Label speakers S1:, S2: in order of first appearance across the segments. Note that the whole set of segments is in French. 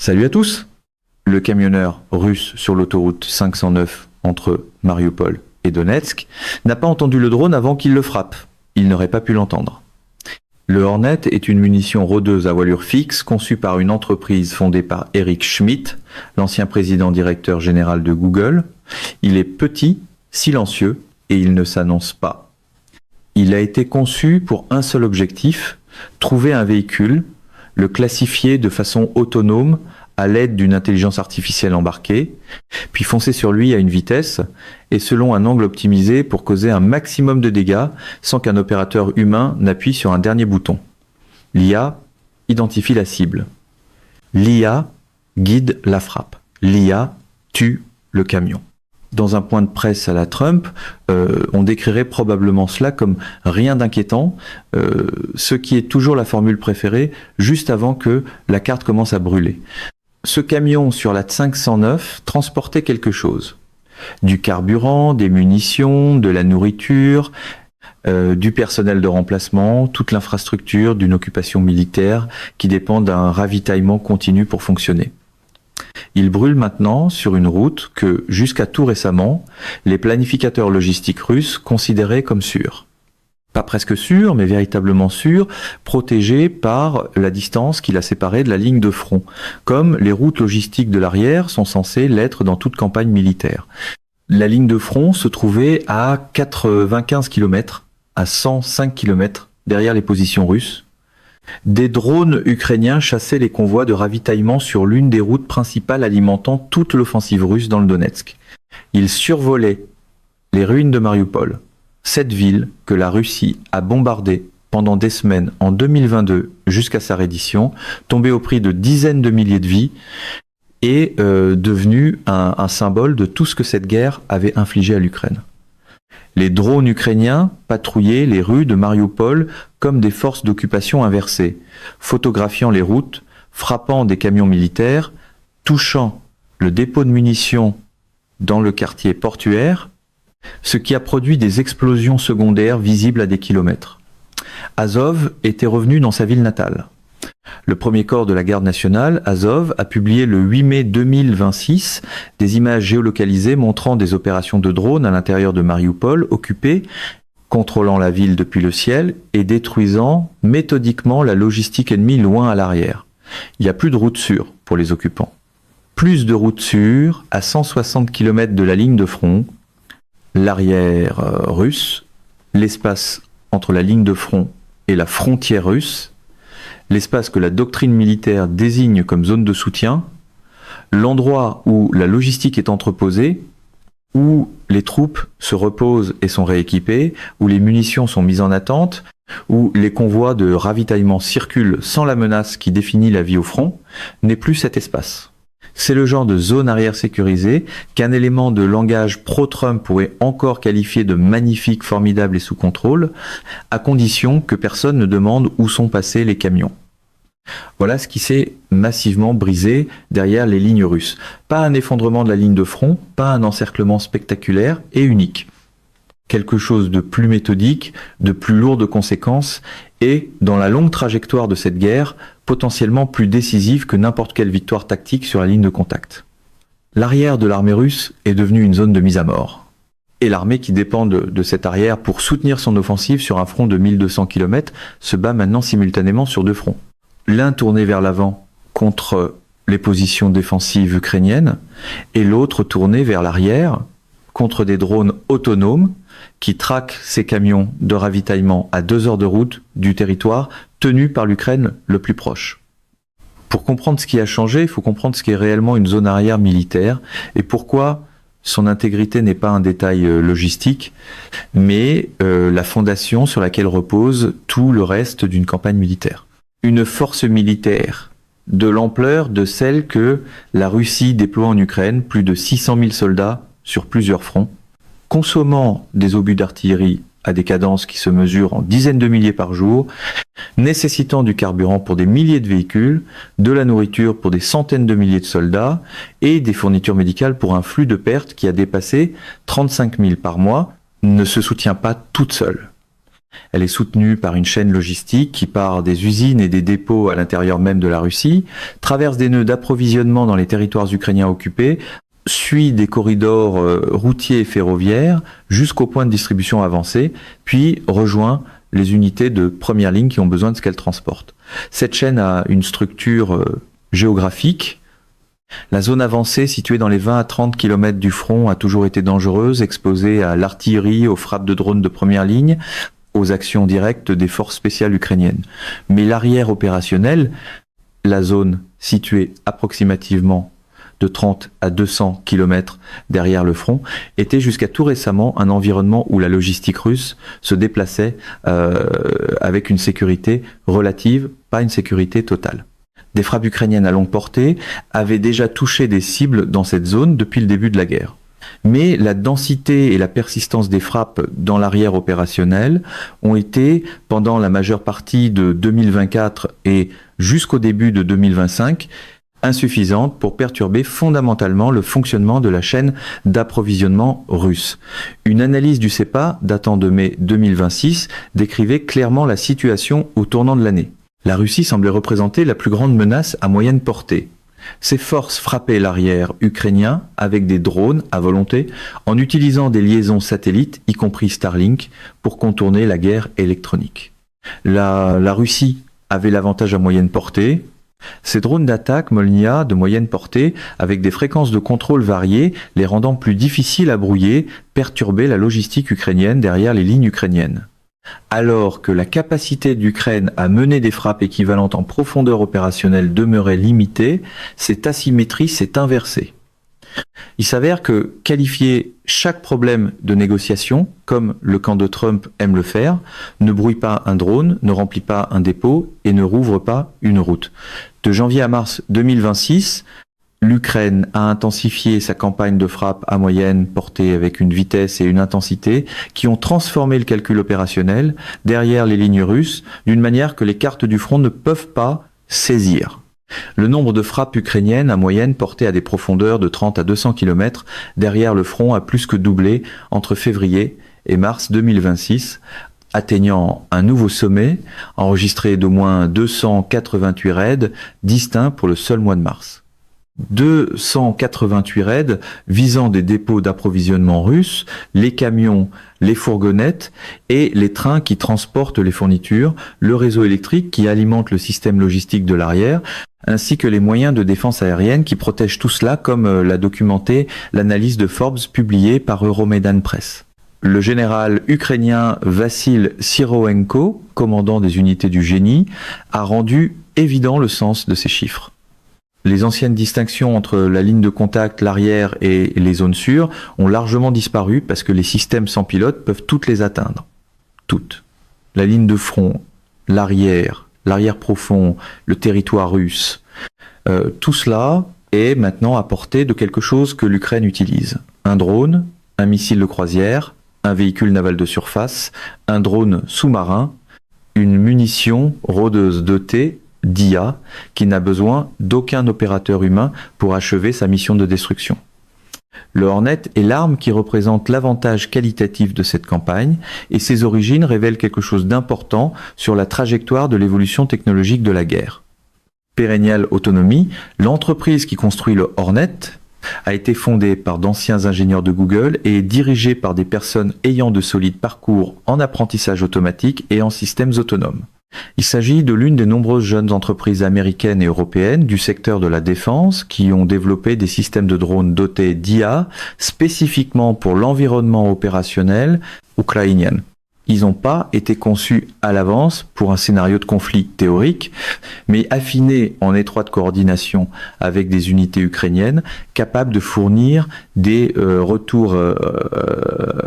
S1: Salut à tous! Le camionneur russe sur l'autoroute 509 entre Mariupol et Donetsk n'a pas entendu le drone avant qu'il le frappe. Il n'aurait pas pu l'entendre. Le Hornet est une munition rôdeuse à voilure fixe conçue par une entreprise fondée par Eric Schmidt, l'ancien président directeur général de Google. Il est petit, silencieux et il ne s'annonce pas. Il a été conçu pour un seul objectif, trouver un véhicule, le classifier de façon autonome à l'aide d'une intelligence artificielle embarquée, puis foncer sur lui à une vitesse et selon un angle optimisé pour causer un maximum de dégâts sans qu'un opérateur humain n'appuie sur un dernier bouton. L'IA identifie la cible. L'IA guide la frappe. L'IA tue le camion. Dans un point de presse à la Trump, on décrirait probablement cela comme rien d'inquiétant, ce qui est toujours la formule préférée juste avant que la carte commence à brûler. Ce camion sur la 509 transportait quelque chose. Du carburant, des munitions, de la nourriture, du personnel de remplacement, toute l'infrastructure d'une occupation militaire qui dépend d'un ravitaillement continu pour fonctionner. Il brûle maintenant sur une route que, jusqu'à tout récemment, les planificateurs logistiques russes considéraient comme sûre. Pas presque sûre, mais véritablement sûre, protégée par la distance qui la séparait de la ligne de front, comme les routes logistiques de l'arrière sont censées l'être dans toute campagne militaire. La ligne de front se trouvait à 95 km, à 105 km derrière les positions russes. Des drones ukrainiens chassaient les convois de ravitaillement sur l'une des routes principales alimentant toute l'offensive russe dans le Donetsk. Ils survolaient les ruines de Mariupol, cette ville que la Russie a bombardée pendant des semaines en 2022 jusqu'à sa reddition, tombée au prix de dizaines de milliers de vies et devenue un symbole de tout ce que cette guerre avait infligé à l'Ukraine. Les drones ukrainiens patrouillaient les rues de Mariupol comme des forces d'occupation inversées, photographiant les routes, frappant des camions militaires, touchant le dépôt de munitions dans le quartier portuaire, ce qui a produit des explosions secondaires visibles à des kilomètres. Azov était revenu dans sa ville natale. Le premier corps de la garde nationale, Azov, a publié le 8 mai 2026 des images géolocalisées montrant des opérations de drones à l'intérieur de Mariupol occupées, contrôlant la ville depuis le ciel et détruisant méthodiquement la logistique ennemie loin à l'arrière. Il n'y a plus de route sûre pour les occupants. Plus de route sûre à 160 km de la ligne de front, l'arrière russe, l'espace entre la ligne de front et la frontière russe, l'espace que la doctrine militaire désigne comme zone de soutien, l'endroit où la logistique est entreposée, où les troupes se reposent et sont rééquipées, où les munitions sont mises en attente, où les convois de ravitaillement circulent sans la menace qui définit la vie au front, n'est plus cet espace. C'est le genre de zone arrière sécurisée qu'un élément de langage pro-Trump pourrait encore qualifier de magnifique, formidable et sous contrôle, à condition que personne ne demande où sont passés les camions. Voilà ce qui s'est massivement brisé derrière les lignes russes. Pas un effondrement de la ligne de front, pas un encerclement spectaculaire et unique. Quelque chose de plus méthodique, de plus lourd de conséquences et, dans la longue trajectoire de cette guerre, potentiellement plus décisive que n'importe quelle victoire tactique sur la ligne de contact. L'arrière de l'armée russe est devenu une zone de mise à mort. Et l'armée qui dépend de cette arrière pour soutenir son offensive sur un front de 1200 km se bat maintenant simultanément sur deux fronts. L'un tourné vers l'avant contre les positions défensives ukrainiennes et l'autre tourné vers l'arrière contre des drones autonomes qui traquent ces camions de ravitaillement à 2 heures de route du territoire tenu par l'Ukraine le plus proche. Pour comprendre ce qui a changé, il faut comprendre ce qu'est réellement une zone arrière militaire et pourquoi son intégrité n'est pas un détail logistique, mais la fondation sur laquelle repose tout le reste d'une campagne militaire. Une force militaire de l'ampleur de celle que la Russie déploie en Ukraine, plus de 600 000 soldats sur plusieurs fronts, consommant des obus d'artillerie à des cadences qui se mesurent en dizaines de milliers par jour, nécessitant du carburant pour des milliers de véhicules, de la nourriture pour des centaines de milliers de soldats et des fournitures médicales pour un flux de pertes qui a dépassé 35 000 par mois, ne se soutient pas toute seule. Elle est soutenue par une chaîne logistique qui part des usines et des dépôts à l'intérieur même de la Russie, traverse des nœuds d'approvisionnement dans les territoires ukrainiens occupés, suit des corridors routiers et ferroviaires jusqu'au point de distribution avancé, puis rejoint les unités de première ligne qui ont besoin de ce qu'elle transporte. Cette chaîne a une structure géographique. La zone avancée, située dans les 20 à 30 km du front, a toujours été dangereuse, exposée à l'artillerie, aux frappes de drones de première ligne, aux actions directes des forces spéciales ukrainiennes. Mais l'arrière opérationnel, la zone située approximativement de 30 à 200 km derrière le front, était jusqu'à tout récemment un environnement où la logistique russe se déplaçait avec une sécurité relative, pas une sécurité totale. Des frappes ukrainiennes à longue portée avaient déjà touché des cibles dans cette zone depuis le début de la guerre. Mais la densité et la persistance des frappes dans l'arrière opérationnel ont été, pendant la majeure partie de 2024 et jusqu'au début de 2025, insuffisantes pour perturber fondamentalement le fonctionnement de la chaîne d'approvisionnement russe. Une analyse du CEPA datant de mai 2026 décrivait clairement la situation au tournant de l'année. La Russie semblait représenter la plus grande menace à moyenne portée. Ses forces frappaient l'arrière ukrainien avec des drones à volonté en utilisant des liaisons satellites, y compris Starlink, pour contourner la guerre électronique. La Russie avait l'avantage à moyenne portée. Ces drones d'attaque Molnia de moyenne portée, avec des fréquences de contrôle variées, les rendant plus difficiles à brouiller, perturbaient la logistique ukrainienne derrière les lignes ukrainiennes. Alors que la capacité d'Ukraine à mener des frappes équivalentes en profondeur opérationnelle demeurait limitée, cette asymétrie s'est inversée. Il s'avère que qualifier chaque problème de négociation, comme le camp de Trump aime le faire, ne brouille pas un drone, ne remplit pas un dépôt et ne rouvre pas une route. De janvier à mars 2026, l'Ukraine a intensifié sa campagne de frappe à moyenne portée avec une vitesse et une intensité qui ont transformé le calcul opérationnel derrière les lignes russes d'une manière que les cartes du front ne peuvent pas saisir. Le nombre de frappes ukrainiennes à moyenne portées à des profondeurs de 30 à 200 km derrière le front a plus que doublé entre février et mars 2026, atteignant un nouveau sommet enregistré d'au moins 288 raids distincts pour le seul mois de mars. 288 raids visant des dépôts d'approvisionnement russes, les camions, les fourgonnettes et les trains qui transportent les fournitures, le réseau électrique qui alimente le système logistique de l'arrière, ainsi que les moyens de défense aérienne qui protègent tout cela, comme l'a documenté l'analyse de Forbes publiée par Euromaidan Press. Le général ukrainien Vassil Syrovenko, commandant des unités du génie, a rendu évident le sens de ces chiffres. Les anciennes distinctions entre la ligne de contact, l'arrière et les zones sûres ont largement disparu parce que les systèmes sans pilote peuvent toutes les atteindre. Toutes. La ligne de front, l'arrière profond, le territoire russe. Tout cela est maintenant à portée de quelque chose que l'Ukraine utilise. Un drone, un missile de croisière, un véhicule naval de surface, un drone sous-marin, une munition rôdeuse dotée d'IA qui n'a besoin d'aucun opérateur humain pour achever sa mission de destruction. Le Hornet est l'arme qui représente l'avantage qualitatif de cette campagne et ses origines révèlent quelque chose d'important sur la trajectoire de l'évolution technologique de la guerre. Perennial Autonomy, l'entreprise qui construit le Hornet, a été fondée par d'anciens ingénieurs de Google et est dirigée par des personnes ayant de solides parcours en apprentissage automatique et en systèmes autonomes. Il s'agit de l'une des nombreuses jeunes entreprises américaines et européennes du secteur de la défense qui ont développé des systèmes de drones dotés d'IA spécifiquement pour l'environnement opérationnel ukrainien. Ils n'ont pas été conçus à l'avance pour un scénario de conflit théorique, mais affinés en étroite coordination avec des unités ukrainiennes capables de fournir des retours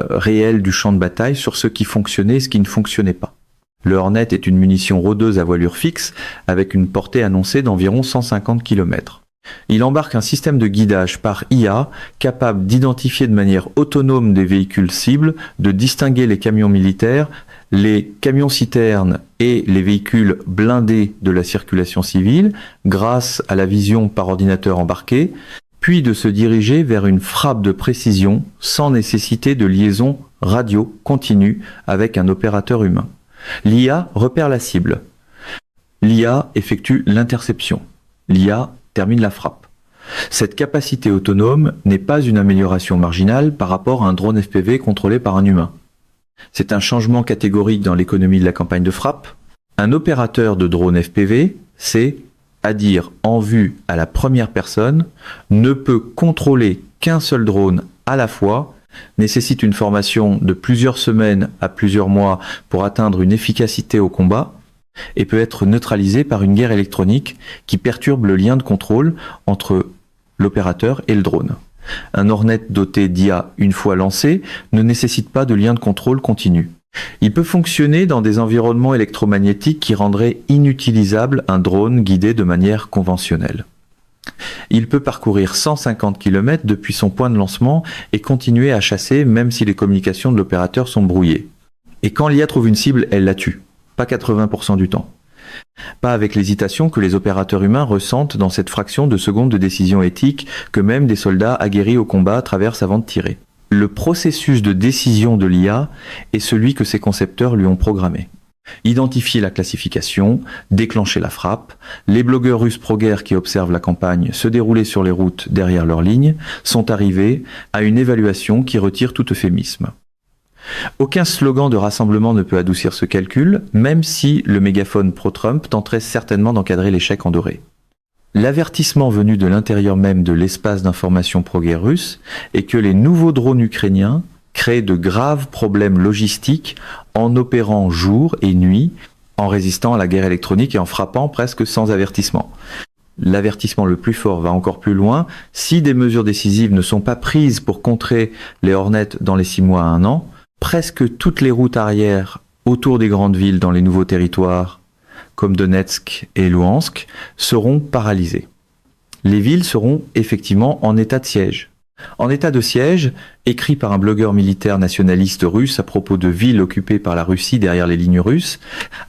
S1: réels du champ de bataille sur ce qui fonctionnait et ce qui ne fonctionnait pas. Le Hornet est une munition rôdeuse à voilure fixe avec une portée annoncée d'environ 150 km. Il embarque un système de guidage par IA capable d'identifier de manière autonome des véhicules cibles, de distinguer les camions militaires, les camions-citernes et les véhicules blindés de la circulation civile grâce à la vision par ordinateur embarqué, puis de se diriger vers une frappe de précision sans nécessité de liaison radio continue avec un opérateur humain. L'IA repère la cible. L'IA effectue l'interception. L'IA termine la frappe. Cette capacité autonome n'est pas une amélioration marginale par rapport à un drone FPV contrôlé par un humain. C'est un changement catégorique dans l'économie de la campagne de frappe. Un opérateur de drone FPV, c'est, à dire en vue à la première personne, ne peut contrôler qu'un seul drone à la fois, nécessite une formation de plusieurs semaines à plusieurs mois pour atteindre une efficacité au combat, et peut être neutralisé par une guerre électronique qui perturbe le lien de contrôle entre l'opérateur et le drone. Un Hornet doté d'IA une fois lancé ne nécessite pas de lien de contrôle continu. Il peut fonctionner dans des environnements électromagnétiques qui rendraient inutilisable un drone guidé de manière conventionnelle. Il peut parcourir 150 km depuis son point de lancement et continuer à chasser même si les communications de l'opérateur sont brouillées. Et quand l'IA trouve une cible, elle la tue. Pas 80% du temps. Pas avec l'hésitation que les opérateurs humains ressentent dans cette fraction de seconde de décision éthique que même des soldats aguerris au combat traversent avant de tirer. Le processus de décision de l'IA est celui que ses concepteurs lui ont programmé. Identifier la classification, déclencher la frappe, les blogueurs russes pro-guerre qui observent la campagne se dérouler sur les routes derrière leurs lignes sont arrivés à une évaluation qui retire tout euphémisme. Aucun slogan de rassemblement ne peut adoucir ce calcul, même si le mégaphone pro-Trump tenterait certainement d'encadrer l'échec en doré. L'avertissement venu de l'intérieur même de l'espace d'information pro-guerre russe est que les nouveaux drones ukrainiens créent de graves problèmes logistiques en opérant jour et nuit, en résistant à la guerre électronique et en frappant presque sans avertissement. L'avertissement le plus fort va encore plus loin. Si des mesures décisives ne sont pas prises pour contrer les Hornets dans les 6 mois à 1 an, presque toutes les routes arrières autour des grandes villes dans les nouveaux territoires, comme Donetsk et Louhansk, seront paralysées. Les villes seront effectivement en état de siège. En état de siège, écrit par un blogueur militaire nationaliste russe à propos de villes occupées par la Russie derrière les lignes russes,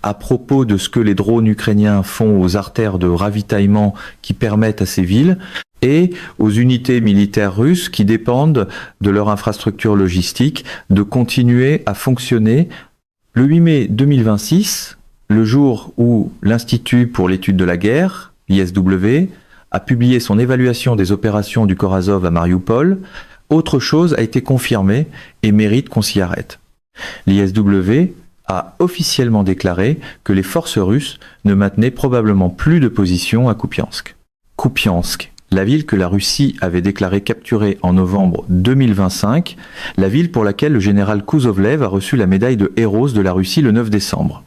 S1: à propos de ce que les drones ukrainiens font aux artères de ravitaillement qui permettent à ces villes, et aux unités militaires russes qui dépendent de leur infrastructure logistique de continuer à fonctionner. Le 8 mai 2026, le jour où l'Institut pour l'étude de la guerre, l'ISW, a publié son évaluation des opérations du corps Azov à Mariupol, autre chose a été confirmée et mérite qu'on s'y arrête. L'ISW a officiellement déclaré que les forces russes ne maintenaient probablement plus de position à Kupiansk. Kupiansk, la ville que la Russie avait déclarée capturée en novembre 2025, la ville pour laquelle le général Kouzovlev a reçu la médaille de Héros de la Russie le 9 décembre.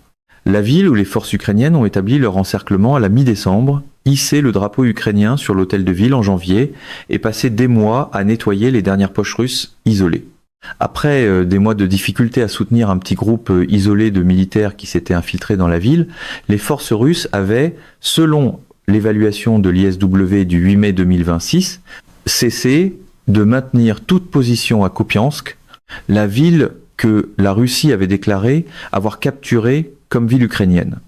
S1: La ville où les forces ukrainiennes ont établi leur encerclement à la mi-décembre, hissé le drapeau ukrainien sur l'hôtel de ville en janvier et passé des mois à nettoyer les dernières poches russes isolées. Après des mois de difficulté à soutenir un petit groupe isolé de militaires qui s'étaient infiltrés dans la ville, les forces russes avaient, selon l'évaluation de l'ISW du 8 mai 2026, cessé de maintenir toute position à Kupiansk, la ville que la Russie avait déclarée avoir capturée comme ville ukrainienne.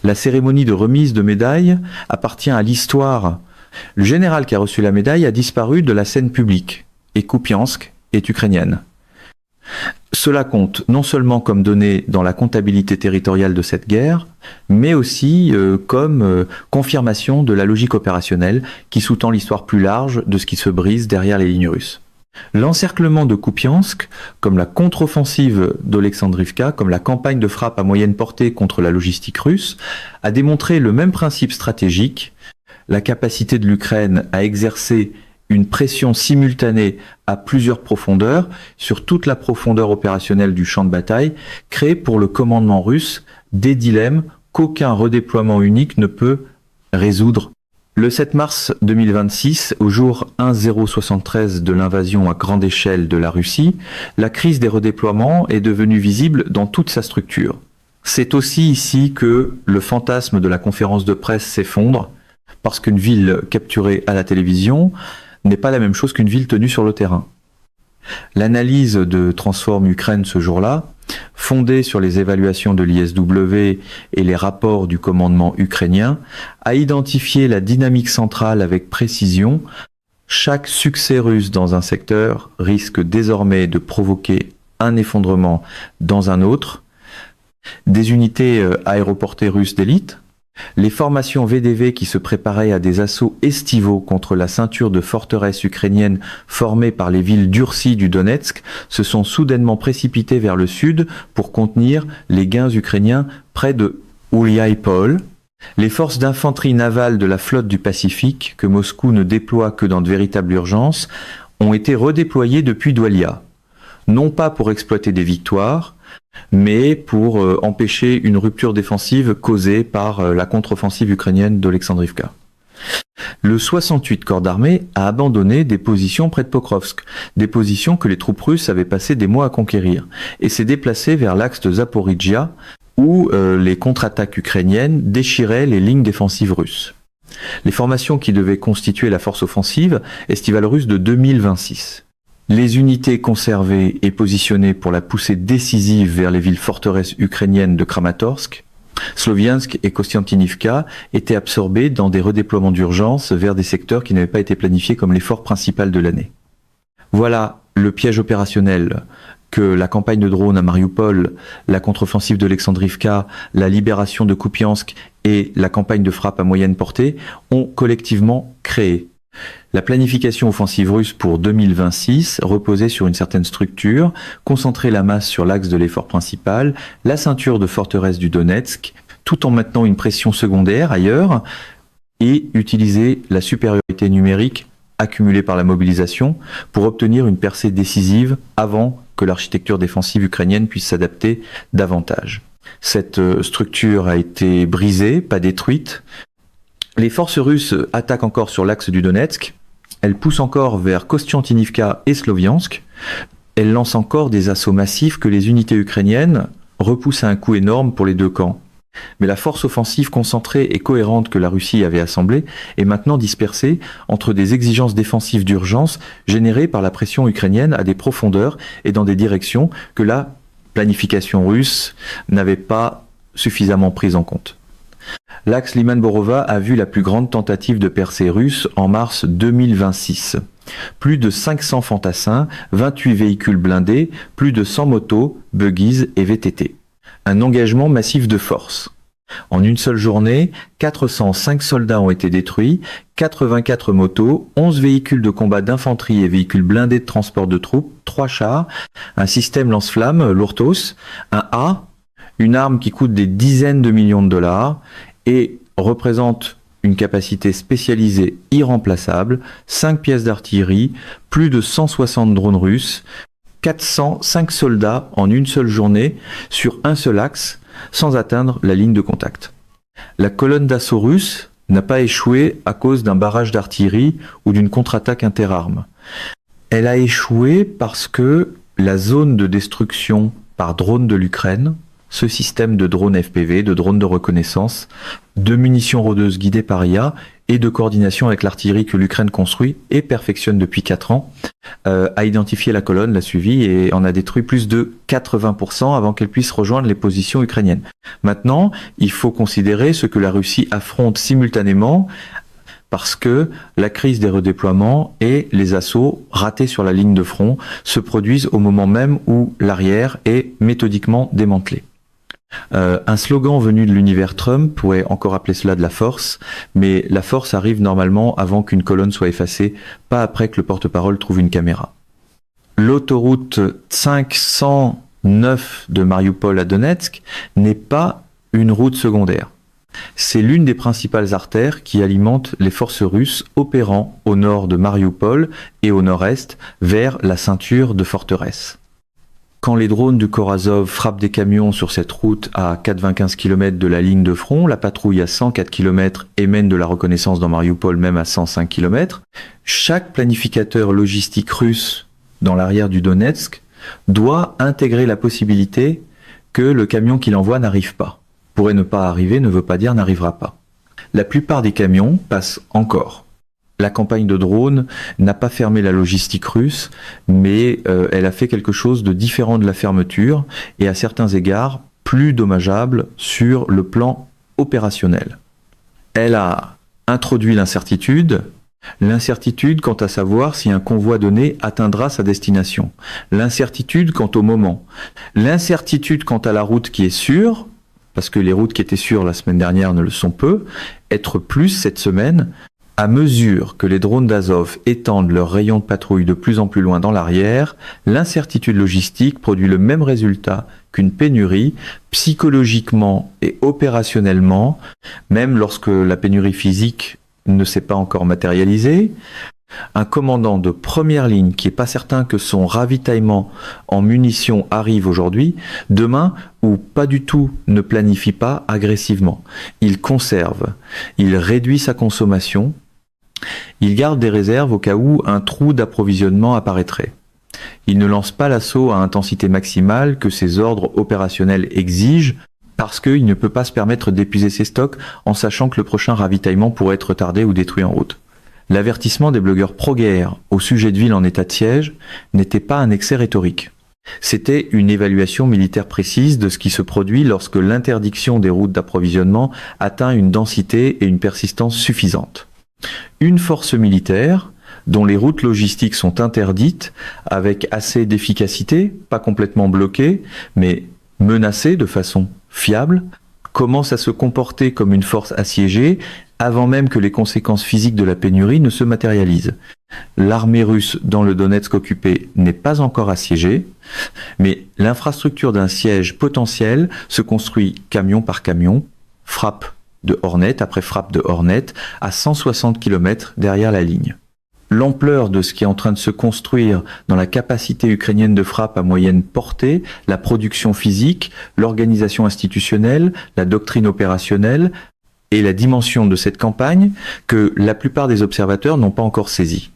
S1: La cérémonie de remise de médaille appartient à l'histoire. Le général qui a reçu la médaille a disparu de la scène publique et Kupiansk est ukrainienne. Cela compte non seulement comme donnée dans la comptabilité territoriale de cette guerre, mais aussi comme confirmation de la logique opérationnelle qui sous-tend l'histoire plus large de ce qui se brise derrière les lignes russes. L'encerclement de Kupiansk, comme la contre-offensive d'Olexandrivka, comme la campagne de frappe à moyenne portée contre la logistique russe, a démontré le même principe stratégique, la capacité de l'Ukraine à exercer une pression simultanée à plusieurs profondeurs sur toute la profondeur opérationnelle du champ de bataille, crée pour le commandement russe des dilemmes qu'aucun redéploiement unique ne peut résoudre. Le 7 mars 2026, au jour 1073 de l'invasion à grande échelle de la Russie, la crise des redéploiements est devenue visible dans toute sa structure. C'est aussi ici que le fantasme de la conférence de presse s'effondre, parce qu'une ville capturée à la télévision n'est pas la même chose qu'une ville tenue sur le terrain. L'analyse de Transform Ukraine ce jour-là, fondée sur les évaluations de l'ISW et les rapports du commandement ukrainien, a identifié la dynamique centrale avec précision. Chaque succès russe dans un secteur risque désormais de provoquer un effondrement dans un autre, des unités aéroportées russes d'élite, les formations VDV qui se préparaient à des assauts estivaux contre la ceinture de forteresses ukrainiennes formée par les villes durcies du Donetsk se sont soudainement précipitées vers le sud pour contenir les gains ukrainiens près de Ouliaïpol. Les forces d'infanterie navale de la flotte du Pacifique, que Moscou ne déploie que dans de véritables urgences, ont été redéployées depuis Doualia, non pas pour exploiter des victoires, mais pour empêcher une rupture défensive causée par la contre-offensive ukrainienne d'Oleksandrivka. Le 68 corps d'armée a abandonné des positions près de Pokrovsk, des positions que les troupes russes avaient passé des mois à conquérir, et s'est déplacé vers l'axe de Zaporijia, où les contre-attaques ukrainiennes déchiraient les lignes défensives russes. Les formations qui devaient constituer la force offensive estivale russe de 2026. Les unités conservées et positionnées pour la poussée décisive vers les villes forteresses ukrainiennes de Kramatorsk, Sloviansk et Kostiantynivka étaient absorbées dans des redéploiements d'urgence vers des secteurs qui n'avaient pas été planifiés comme l'effort principal de l'année. Voilà le piège opérationnel que la campagne de drones à Mariupol, la contre-offensive de Alexandrivka, la libération de Kupiansk et la campagne de frappe à moyenne portée ont collectivement créé. La planification offensive russe pour 2026 reposait sur une certaine structure, concentrer la masse sur l'axe de l'effort principal, la ceinture de forteresse du Donetsk, tout en maintenant une pression secondaire ailleurs, et utiliser la supériorité numérique accumulée par la mobilisation pour obtenir une percée décisive avant que l'architecture défensive ukrainienne puisse s'adapter davantage. Cette structure a été brisée, pas détruite. Les forces russes attaquent encore sur l'axe du Donetsk. Elles poussent encore vers Kostiantynivka et Sloviansk. Elles lancent encore des assauts massifs que les unités ukrainiennes repoussent à un coût énorme pour les deux camps. Mais la force offensive concentrée et cohérente que la Russie avait assemblée est maintenant dispersée entre des exigences défensives d'urgence générées par la pression ukrainienne à des profondeurs et dans des directions que la planification russe n'avait pas suffisamment prises en compte. L'axe Liman-Borova a vu la plus grande tentative de percée russe en mars 2026. Plus de 500 fantassins, 28 véhicules blindés, plus de 100 motos, buggies et VTT. Un engagement massif de force. En une seule journée, 405 soldats ont été détruits, 84 motos, 11 véhicules de combat d'infanterie et véhicules blindés de transport de troupes, 3 chars, un système lance-flammes, l'Urtos, un A, une arme qui coûte des dizaines de millions de dollars et représente une capacité spécialisée irremplaçable, 5 pièces d'artillerie, plus de 160 drones russes, 405 soldats en une seule journée sur un seul axe sans atteindre la ligne de contact. La colonne d'assaut russe n'a pas échoué à cause d'un barrage d'artillerie ou d'une contre-attaque interarmes. Elle a échoué parce que la zone de destruction par drone de l'Ukraine, ce système de drones FPV, de drones de reconnaissance, de munitions rôdeuses guidées par IA et de coordination avec l'artillerie que l'Ukraine construit et perfectionne depuis 4 ans, a identifié la colonne, l'a suivie et en a détruit plus de 80% avant qu'elle puisse rejoindre les positions ukrainiennes. Maintenant, il faut considérer ce que la Russie affronte simultanément parce que la crise des redéploiements et les assauts ratés sur la ligne de front se produisent au moment même où l'arrière est méthodiquement démantelé. Un slogan venu de l'univers Trump pourrait encore appeler cela de la force, mais la force arrive normalement avant qu'une colonne soit effacée, pas après que le porte-parole trouve une caméra. L'autoroute 509 de Mariupol à Donetsk n'est pas une route secondaire. C'est l'une des principales artères qui alimentent les forces russes opérant au nord de Mariupol et au nord-est vers la ceinture de forteresse. Quand les drones du corps Azov frappent des camions sur cette route à 95 km de la ligne de front, la patrouille à 104 km et mène de la reconnaissance dans Mariupol même à 105 km, chaque planificateur logistique russe dans l'arrière du Donetsk doit intégrer la possibilité que le camion qu'il envoie n'arrive pas. Pourrait ne pas arriver ne veut pas dire n'arrivera pas. La plupart des camions passent encore. La campagne de drones n'a pas fermé la logistique russe, mais elle a fait quelque chose de différent de la fermeture et à certains égards plus dommageable sur le plan opérationnel. Elle a introduit l'incertitude, L'incertitude quant à savoir si un convoi donné atteindra sa destination. L'incertitude quant au moment. L'incertitude quant à la route qui est sûre, parce que les routes qui étaient sûres la semaine dernière ne le sont peu, être plus cette semaine. À mesure que les drones d'Azov étendent leur rayon de patrouille de plus en plus loin dans l'arrière, l'incertitude logistique produit le même résultat qu'une pénurie, psychologiquement et opérationnellement, même lorsque la pénurie physique ne s'est pas encore matérialisée. Un commandant de première ligne qui n'est pas certain que son ravitaillement en munitions arrive aujourd'hui, demain, ou pas du tout, ne planifie pas agressivement. Il conserve, il réduit sa consommation, il garde des réserves au cas où un trou d'approvisionnement apparaîtrait. Il ne lance pas l'assaut à intensité maximale que ses ordres opérationnels exigent parce qu'il ne peut pas se permettre d'épuiser ses stocks en sachant que le prochain ravitaillement pourrait être retardé ou détruit en route. L'avertissement des blogueurs pro-guerre au sujet de villes en état de siège n'était pas un excès rhétorique. C'était une évaluation militaire précise de ce qui se produit lorsque l'interdiction des routes d'approvisionnement atteint une densité et une persistance suffisantes. Une force militaire dont les routes logistiques sont interdites avec assez d'efficacité, pas complètement bloquées, mais menacées de façon fiable, commence à se comporter comme une force assiégée avant même que les conséquences physiques de la pénurie ne se matérialisent. L'armée russe dans le Donetsk occupé n'est pas encore assiégée, mais l'infrastructure d'un siège potentiel se construit camion par camion, frappe de Hornet après frappe de Hornet, à 160 km derrière la ligne. L'ampleur de ce qui est en train de se construire dans la capacité ukrainienne de frappe à moyenne portée, la production physique, l'organisation institutionnelle, la doctrine opérationnelle et la dimension de cette campagne que la plupart des observateurs n'ont pas encore saisi.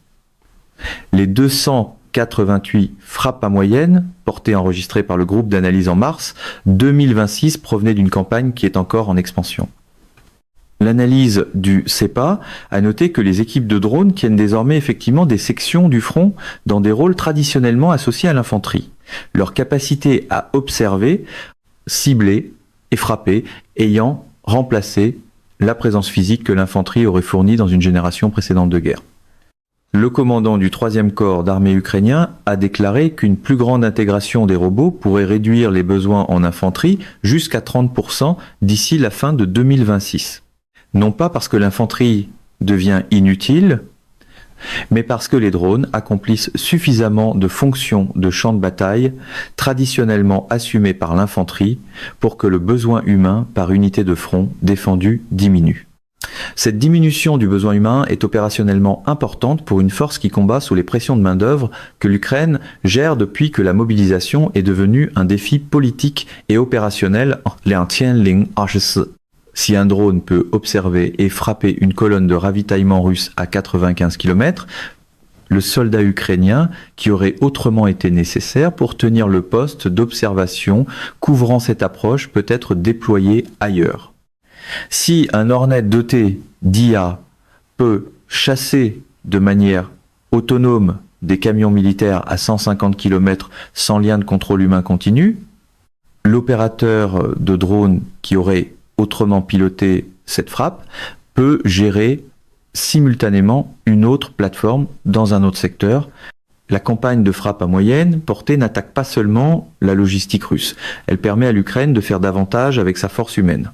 S1: Les 288 frappes à moyenne, portées enregistrées par le groupe d'analyse en mars 2026, provenaient d'une campagne qui est encore en expansion. L'analyse du CEPA a noté que les équipes de drones tiennent désormais effectivement des sections du front dans des rôles traditionnellement associés à l'infanterie. Leur capacité à observer, cibler et frapper ayant remplacé la présence physique que l'infanterie aurait fournie dans une génération précédente de guerre. Le commandant du 3e corps d'armée ukrainien a déclaré qu'une plus grande intégration des robots pourrait réduire les besoins en infanterie jusqu'à 30% d'ici la fin de 2026. Non pas parce que l'infanterie devient inutile, mais parce que les drones accomplissent suffisamment de fonctions de champ de bataille traditionnellement assumées par l'infanterie pour que le besoin humain par unité de front défendu diminue. Cette diminution du besoin humain est opérationnellement importante pour une force qui combat sous les pressions de main-d'œuvre que l'Ukraine gère depuis que la mobilisation est devenue un défi politique et opérationnel. Si un drone peut observer et frapper une colonne de ravitaillement russe à 95 km, le soldat ukrainien qui aurait autrement été nécessaire pour tenir le poste d'observation couvrant cette approche peut être déployé ailleurs. Si un Hornet doté d'IA peut chasser de manière autonome des camions militaires à 150 km sans lien de contrôle humain continu, l'opérateur de drone qui aurait autrement piloté cette frappe peut gérer simultanément une autre plateforme dans un autre secteur. La campagne de frappe à moyenne portée n'attaque pas seulement la logistique russe. Elle permet à l'Ukraine de faire davantage avec sa force humaine.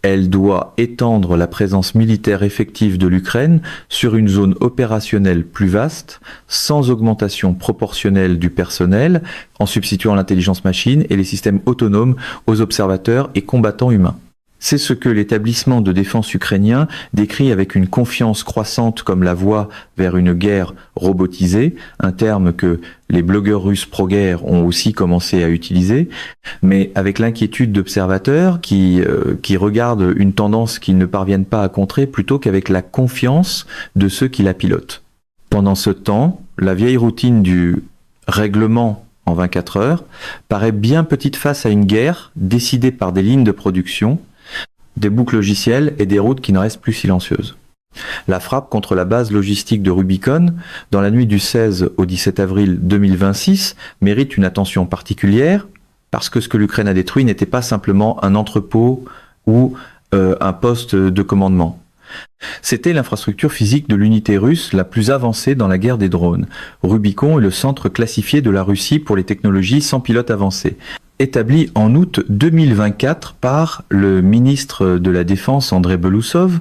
S1: Elle doit étendre la présence militaire effective de l'Ukraine sur une zone opérationnelle plus vaste, sans augmentation proportionnelle du personnel, en substituant l'intelligence machine et les systèmes autonomes aux observateurs et combattants humains. C'est ce que l'établissement de défense ukrainien décrit avec une confiance croissante comme la voie vers une guerre robotisée, un terme que les blogueurs russes pro-guerre ont aussi commencé à utiliser, mais avec l'inquiétude d'observateurs qui regardent une tendance qu'ils ne parviennent pas à contrer plutôt qu'avec la confiance de ceux qui la pilotent. Pendant ce temps, la vieille routine du règlement en 24 heures paraît bien petite face à une guerre décidée par des lignes de production, des boucles logicielles et des routes qui ne restent plus silencieuses. La frappe contre la base logistique de Rubicon, dans la nuit du 16 au 17 avril 2026, mérite une attention particulière, parce que ce que l'Ukraine a détruit n'était pas simplement un entrepôt ou un poste de commandement. C'était l'infrastructure physique de l'unité russe la plus avancée dans la guerre des drones. Rubicon est le centre classifié de la Russie pour les technologies sans pilote avancé. Établi en août 2024 par le ministre de la Défense Andrei Belousov,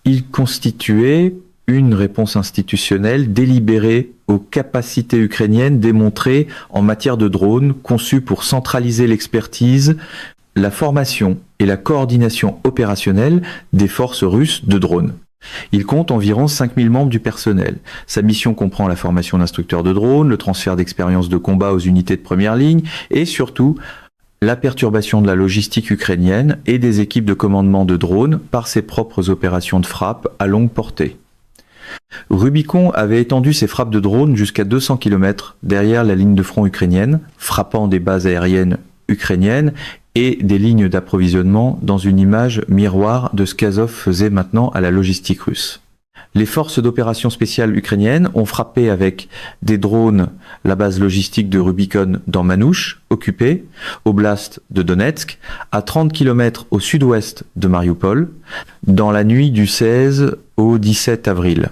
S1: il constituait une réponse institutionnelle délibérée aux capacités ukrainiennes démontrées en matière de drones, conçues pour centraliser l'expertise, la formation et la coordination opérationnelle des forces russes de drones. Il compte environ 5000 membres du personnel. Sa mission comprend la formation d'instructeurs de drones, le transfert d'expériences de combat aux unités de première ligne et surtout la perturbation de la logistique ukrainienne et des équipes de commandement de drones par ses propres opérations de frappe à longue portée. Rubicon avait étendu ses frappes de drones jusqu'à 200 km derrière la ligne de front ukrainienne, frappant des bases aériennes ukrainiennes et des lignes d'approvisionnement dans une image miroir de ce qu'Azov faisait maintenant à la logistique russe. Les forces d'opération spéciales ukrainiennes ont frappé avec des drones la base logistique de Rubicon dans Manouche, occupée, oblast de Donetsk, à 30 km au sud-ouest de Mariupol, dans la nuit du 16 au 17 avril.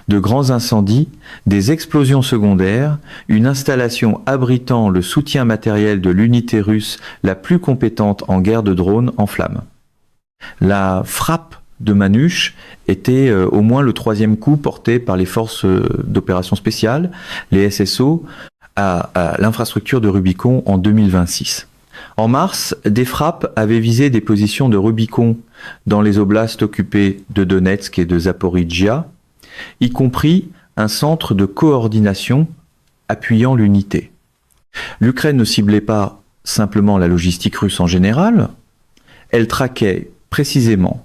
S1: De grands incendies, des explosions secondaires, une installation abritant le soutien matériel de l'unité russe la plus compétente en guerre de drones en flammes. La frappe de Manouche était au moins le troisième coup porté par les forces d'opération spéciales, les SSO, à l'infrastructure de Rubicon en 2026. En mars, des frappes avaient visé des positions de Rubicon dans les oblasts occupés de Donetsk et de Zaporijia, y compris un centre de coordination appuyant l'unité. L'Ukraine ne ciblait pas simplement la logistique russe en général, elle traquait précisément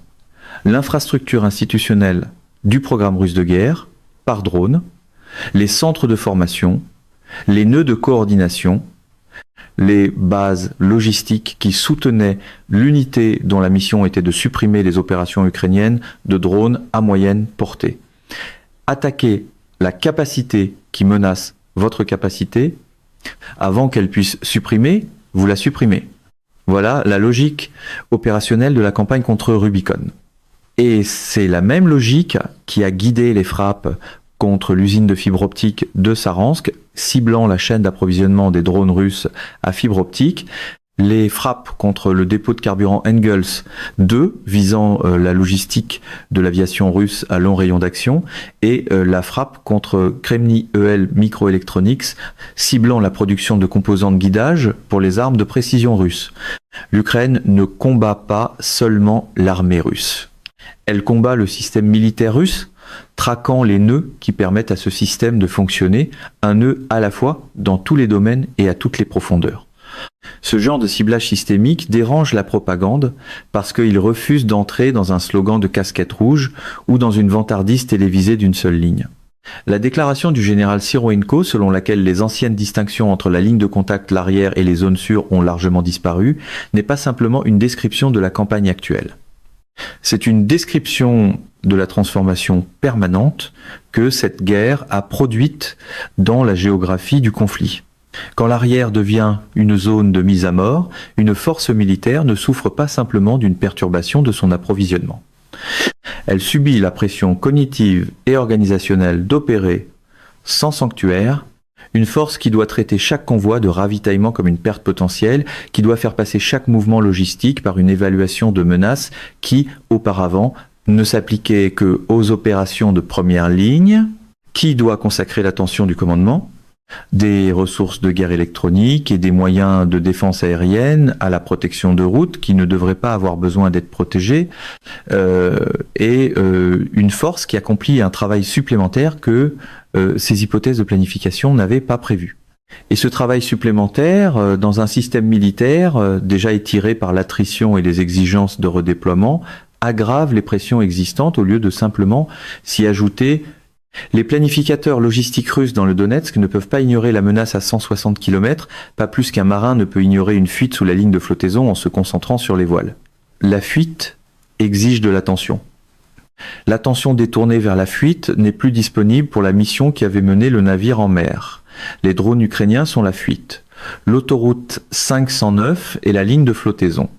S1: l'infrastructure institutionnelle du programme russe de guerre par drone, les centres de formation, les nœuds de coordination, les bases logistiques qui soutenaient l'unité dont la mission était de supprimer les opérations ukrainiennes de drones à moyenne portée. Attaquer la capacité qui menace votre capacité, avant qu'elle puisse supprimer, vous la supprimez. Voilà la logique opérationnelle de la campagne contre Rubicon. Et c'est la même logique qui a guidé les frappes contre l'usine de fibre optique de Saransk, ciblant la chaîne d'approvisionnement des drones russes à fibre optique, les frappes contre le dépôt de carburant Engels 2, visant la logistique de l'aviation russe à long rayon d'action, et la frappe contre Kremny EL Microelectronics, ciblant la production de composants de guidage pour les armes de précision russes. L'Ukraine ne combat pas seulement l'armée russe. Elle combat le système militaire russe, traquant les nœuds qui permettent à ce système de fonctionner, un nœud à la fois dans tous les domaines et à toutes les profondeurs. Ce genre de ciblage systémique dérange la propagande parce qu'il refuse d'entrer dans un slogan de casquette rouge ou dans une vantardise télévisée d'une seule ligne. La déclaration du général Siroenko, selon laquelle les anciennes distinctions entre la ligne de contact, l'arrière et les zones sûres ont largement disparu, n'est pas simplement une description de la campagne actuelle. C'est une description de la transformation permanente que cette guerre a produite dans la géographie du conflit. Quand l'arrière devient une zone de mise à mort, une force militaire ne souffre pas simplement d'une perturbation de son approvisionnement. Elle subit la pression cognitive et organisationnelle d'opérer sans sanctuaire, une force qui doit traiter chaque convoi de ravitaillement comme une perte potentielle, qui doit faire passer chaque mouvement logistique par une évaluation de menaces qui, auparavant, ne s'appliquait qu'aux opérations de première ligne, qui doit consacrer l'attention du commandement, des ressources de guerre électronique et des moyens de défense aérienne à la protection de routes qui ne devraient pas avoir besoin d'être protégés, et une force qui accomplit un travail supplémentaire que ces hypothèses de planification n'avaient pas prévu. Et ce travail supplémentaire, dans un système militaire déjà étiré par l'attrition et les exigences de redéploiement, aggrave les pressions existantes au lieu de simplement s'y ajouter. Les planificateurs logistiques russes dans le Donetsk ne peuvent pas ignorer la menace à 160 km, pas plus qu'un marin ne peut ignorer une fuite sous la ligne de flottaison en se concentrant sur les voiles. La fuite exige de l'attention. L'attention détournée vers la fuite n'est plus disponible pour la mission qui avait mené le navire en mer. Les drones ukrainiens sont la fuite. L'autoroute 509 est la ligne de flottaison.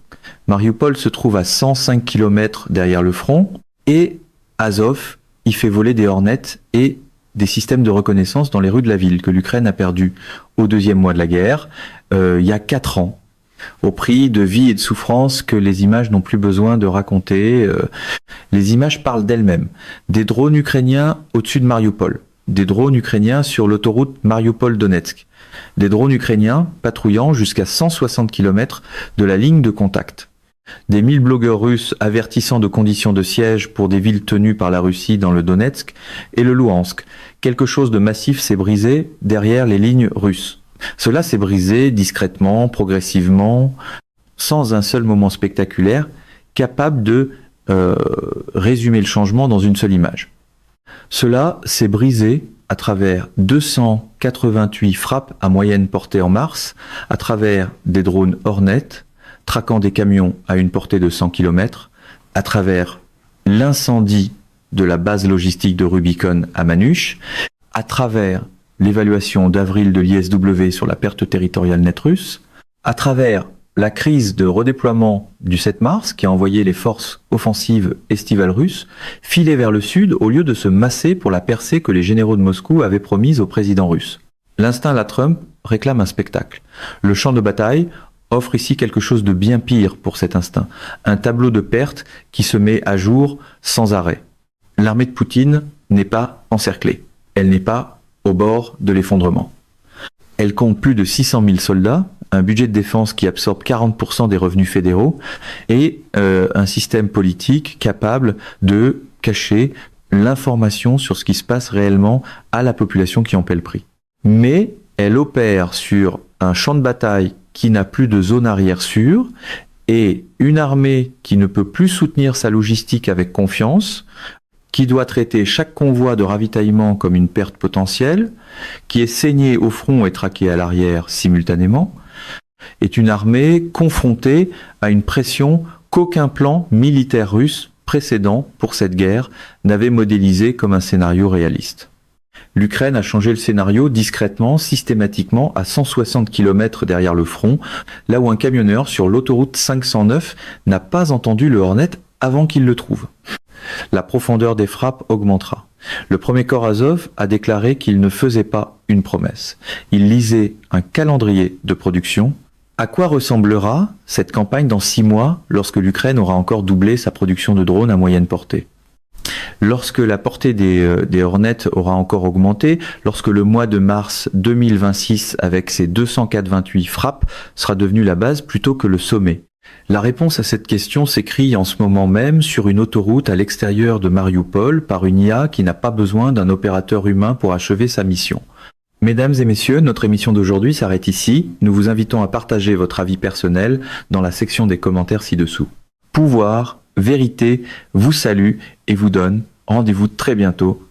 S1: Mariupol se trouve à 105 km derrière le front et Azov y fait voler des Hornets et des systèmes de reconnaissance dans les rues de la ville que l'Ukraine a perdu au deuxième mois de la guerre, il y a 4 ans, au prix de vie et de souffrance que les images n'ont plus besoin de raconter. Les images parlent d'elles-mêmes. Des drones ukrainiens au-dessus de Mariupol, des drones ukrainiens sur l'autoroute Mariupol-Donetsk, des drones ukrainiens patrouillant jusqu'à 160 km de la ligne de contact. Des 1000 blogueurs russes avertissant de conditions de siège pour des villes tenues par la Russie dans le Donetsk et le Louhansk. Quelque chose de massif s'est brisé derrière les lignes russes. Cela s'est brisé discrètement, progressivement, sans un seul moment spectaculaire, capable de résumer le changement dans une seule image. Cela s'est brisé à travers 288 frappes à moyenne portée en mars, à travers des drones Hornet, traquant des camions à une portée de 100 km, à travers l'incendie de la base logistique de Rubicon à Manhush, à travers l'évaluation d'avril de l'ISW sur la perte territoriale nette russe, à travers la crise de redéploiement du 7 mars qui a envoyé les forces offensives estivales russes filer vers le sud au lieu de se masser pour la percée que les généraux de Moscou avaient promise au président russe. L'instinct à la Trump réclame un spectacle. Le champ de bataille offre ici quelque chose de bien pire pour cet instinct, un tableau de pertes qui se met à jour sans arrêt. L'armée de Poutine n'est pas encerclée, elle n'est pas au bord de l'effondrement. Elle compte plus de 600 000 soldats, un budget de défense qui absorbe 40% des revenus fédéraux et un système politique capable de cacher l'information sur ce qui se passe réellement à la population qui en paie le prix. Mais elle opère sur un champ de bataille qui n'a plus de zone arrière sûre et une armée qui ne peut plus soutenir sa logistique avec confiance, qui doit traiter chaque convoi de ravitaillement comme une perte potentielle, qui est saignée au front et traquée à l'arrière simultanément, est une armée confrontée à une pression qu'aucun plan militaire russe précédent pour cette guerre n'avait modélisé comme un scénario réaliste. L'Ukraine a changé le scénario discrètement, systématiquement, à 160 km derrière le front, là où un camionneur sur l'autoroute 509 n'a pas entendu le Hornet avant qu'il le trouve. La profondeur des frappes augmentera. Le premier corps Azov a déclaré qu'il ne faisait pas une promesse. Il lisait un calendrier de production. À quoi ressemblera cette campagne dans 6 mois lorsque l'Ukraine aura encore doublé sa production de drones à moyenne portée ? Lorsque la portée des Hornets aura encore augmenté, lorsque le mois de mars 2026 avec ses 288 frappes sera devenu la base plutôt que le sommet. La réponse à cette question s'écrit en ce moment même sur une autoroute à l'extérieur de Mariupol par une IA qui n'a pas besoin d'un opérateur humain pour achever sa mission. Mesdames et messieurs, notre émission d'aujourd'hui s'arrête ici. Nous vous invitons à partager votre avis personnel dans la section des commentaires ci-dessous. Pouvoir, vérité, vous salue et vous donne rendez-vous très bientôt